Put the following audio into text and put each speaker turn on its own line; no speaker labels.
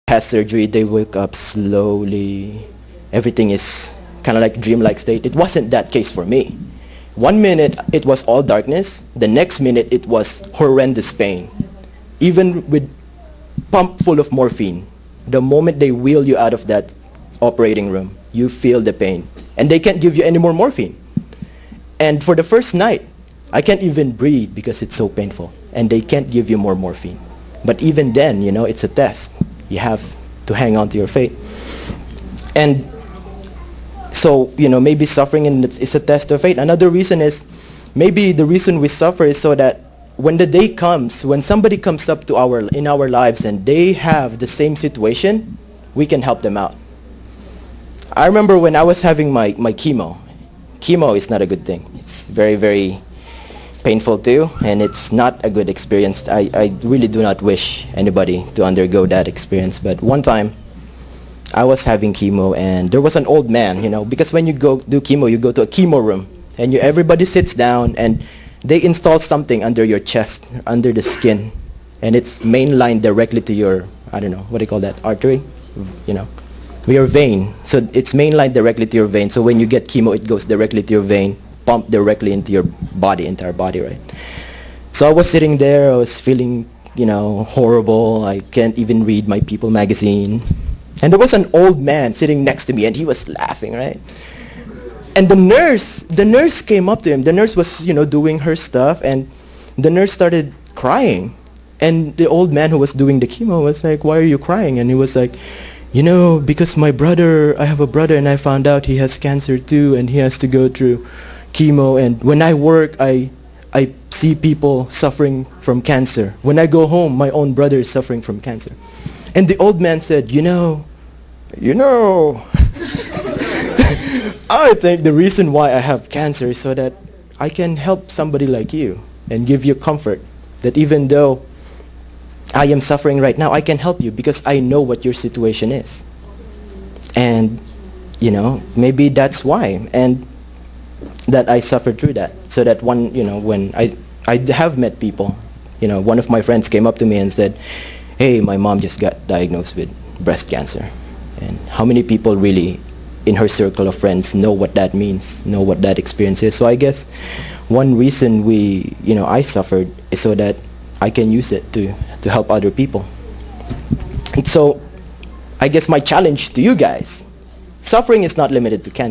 has surgery, they wake up slowly. Everything is kind of like dreamlike state. It wasn't that case for me. 1 minute it was all darkness. The next minute it was horrendous pain. Even with pump full of morphine, the moment they wheel you out of that operating room, you feel the pain. And they can't give you any more morphine. And for the first night, I can't even breathe because it's so painful. And they can't give you more morphine. But even then, you know, it's a test. You have to hang on to your fate. And so, you know, maybe suffering is a test of fate. Another reason is, maybe the reason we suffer is so that when the day comes, when somebody comes up to in our lives and they have the same situation, we can help them out. I remember when I was having my chemo. Chemo is not a good thing. It's very, very painful too, and it's not a good experience. I really do not wish anybody to undergo that experience. But one time, I was having chemo, and there was an old man, you know, because when you go do chemo, you go to a chemo room, and everybody sits down, and they install something under your chest, under the skin, and it's mainlined directly to your, I don't know, what do you call that, artery? You know, your vein. So it's mainlined directly to your vein. So when you get chemo, it goes directly to your vein, pumped directly into your body, entire body, right? So I was sitting there, I was feeling, you know, horrible. I can't even read my People magazine. And there was an old man sitting next to me, and he was laughing, right? And the nurse came up to him. The nurse was, you know, doing her stuff, and the nurse started crying. And the old man who was doing the chemo was like, "Why are you crying?" And he was like, "You know, because I have a brother, and I found out he has cancer too, and he has to go through chemo. And when I work, I see people suffering from cancer. When I go home, my own brother is suffering from cancer." And the old man said, you know, I think the reason why I have cancer is so that I can help somebody like you and give you comfort that even though I am suffering right now, I can help you because I know what your situation is. And, you know, maybe that's why. And that I suffered through that. So that when I have met people, you know, one of my friends came up to me and said, "Hey, my mom just got diagnosed with breast cancer." And how many people really in her circle of friends know what that means, know what that experience is? So I guess one reason I suffered is so that I can use it to help other people. And so I guess my challenge to you guys, suffering is not limited to cancer.